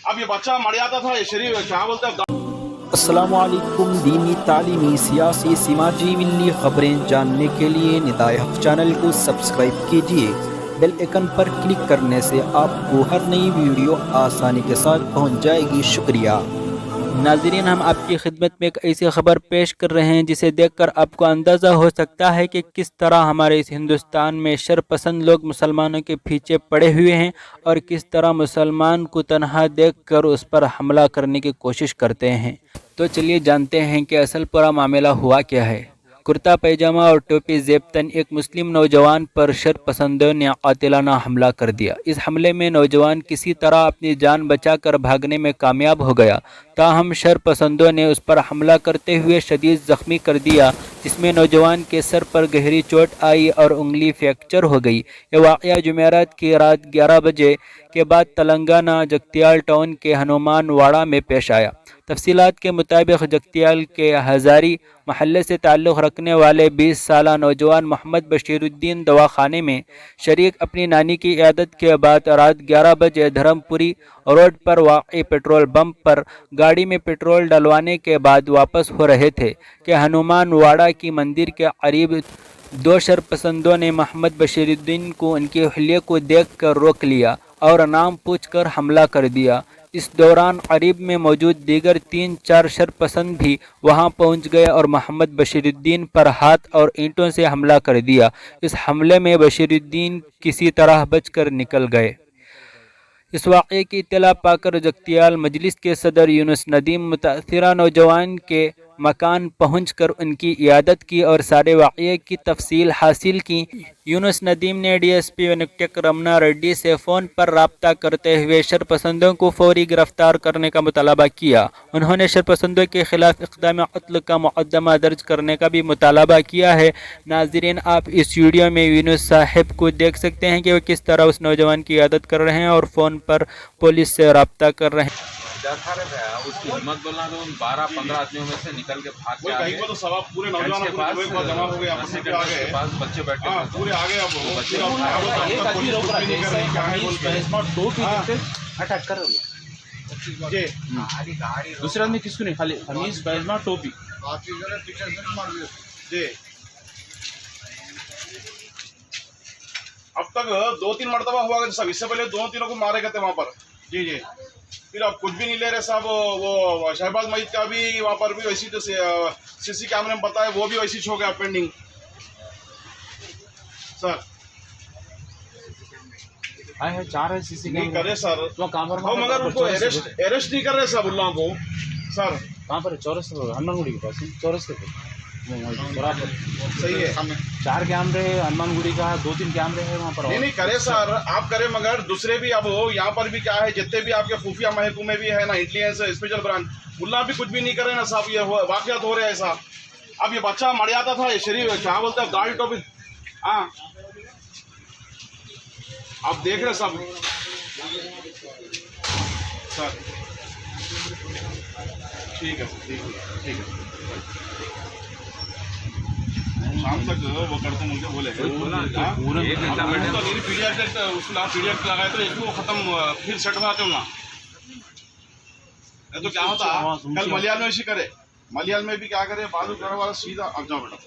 अब ये बच्चा मर जाता था, ये शरीर क्या बोलते हैं। अस्सलामुअलैकुम। दीनी, तालीमी, सियासी, समाजी, मिली खबरें जानने के लिए निदाए हक़ चैनल को सब्सक्राइब कीजिए। बेल आइकन पर क्लिक करने से आपको हर नई वीडियो आसानी के साथ पहुंच जाएगी। शुक्रिया। नाज़रीन, हम आपकी खिदमत में एक ऐसी ख़बर पेश कर रहे हैं जिसे देखकर आपको अंदाज़ा हो सकता है कि किस तरह हमारे इस हिंदुस्तान में शरपसंद लोग मुसलमानों के पीछे पड़े हुए हैं और किस तरह मुसलमान को तनहा देखकर उस पर हमला करने की कोशिश करते हैं। तो चलिए जानते हैं कि असल पूरा मामला हुआ क्या है। कुर्ता पैजामा और टोपी ज़ेबतन एक मुस्लिम नौजवान पर शरपसंदों ने कातिलाना हमला कर दिया। इस हमले में नौजवान किसी तरह अपनी जान बचाकर भागने में कामयाब हो गया, ताहम शरपसंदों ने उस पर हमला करते हुए शदीद ज़ख्मी कर दिया, जिसमें नौजवान के सर पर गहरी चोट आई और उंगली फ्रैक्चर हो गई। यह वाक़या जुमेरात की रात 11 बजे के बाद तेलंगाना जगतियाल टाउन के हनुमान वाड़ा में पेश आया। तफसीलात के मुताबिक जगतियाल के हज़ारी महल्ले से ताल्लुक़ रखने वाले 20 साला नौजवान मोहम्मद बशीरुद्दीन दवाखाने में शरीक अपनी नानी की इयादत के बाद रात 11 बजे धर्मपुरी रोड पर वाक़ई पेट्रोल पंप पर गाड़ी में पेट्रोल डलवाने के बाद वापस हो रहे थे कि हनुमान वाड़ा की मंदिर के करीब दो शरपसंदों ने मोहम्मद बशीरुद्दीन को उनके हुलिये को देखकर रोक लिया और नाम पूछकर हमला कर दिया। इस दौरान करीब में मौजूद दीगर 3-4 शरपसंद भी वहां पहुंच गए और मोहम्मद बशीरुद्दीन पर हाथ और ईंटों से हमला कर दिया। इस हमले में बशीरुद्दीन किसी तरह बचकर निकल गए। इस वाक़े की इत्तला पाकर जगतियाल मजलिस के सदर यूनुस नदीम मुतासिरा नौजवान के मकान पहुंचकर उनकी इयादत की और सारे वाक़े की तफसील हासिल की। यूनुस नदीम ने DSP वेंकट रमना रेड्डी से फ़ोन पर रब्ता करते हुए शरपसंदों को फौरी गिरफ्तार करने का मुतालबा किया। उन्होंने शरपसंदों के खिलाफ इक़दाम क़त्ल का मुक़दमा दर्ज करने का भी मुतालबा किया है। नाज़रीन, आप इस वीडियो में यूनुस साहिब को देख सकते हैं कि वह किस तरह उस नौजवान की इयादत कर रहे हैं और फ़ोन पर पुलिस से रब्ता कर रहे हैं। उसकी हिम्मत बोलना तो उन 12-15 आदमियों में से निकल के भाग के कहीं को तो सवाब पूरे नौजवान के पास जमा हो गए, आपस में आ गए, पास बच्चे बैठे हाँ पूरे आ गए। अब एक आदमी रोक रहा है, अटैक कर जी दूसरे आदमी किसको नहीं, खाली हमीज बैजमा टोपी जी। अब तक 2-3 मरतबा हुआ सब, इससे पहले 2-3 को मारे गए थे वहाँ पर। जी जी। फिर अब कुछ भी नहीं ले रहे साहब। वो शहबाज मईद का भी वहाँ पर भी वैसी तो CC कैमरे में बताया, वो भी वैसी हो गया पेंडिंग सर। है 4 है CC नहीं करे सर तो काम मगर उनको अरेस्ट नहीं कर रहे सब उन लोगों को सर। कहाँ पर? चौरस हनुमानगुड़ी के पास, चौरस के बराबर सही है। 4 कैमरे हनुमानगुड़ी का, 2-3 कैमरे है वहाँ पर। नहीं करे सर, आप करे मगर दूसरे भी अब हो यहाँ पर भी क्या है, जितने भी आपके खुफिया महकमे भी है ना, इंटेलिजेंस स्पेशल ब्रांच, मुल्ला भी कुछ भी नहीं कर रहे ना साहब। ये वाकयात हो रहे हैं साहब। अब ये बच्चा मर जाता था, ये शरीर क्या बोलते हैं, दाढ़ी टोपी, हाँ आप देख रहे सब सर। ठीक है ठीक है। शाम तक वो करते मुझे बोले पीडीएफ लगाए तो इसको खत्म, फिर सेट बनाते हो ना। तो क्या होता कल मलयाल में इसी करे, मलयाल में भी क्या करे, बाजू घर वाला सीधा अब जाओ बेटा।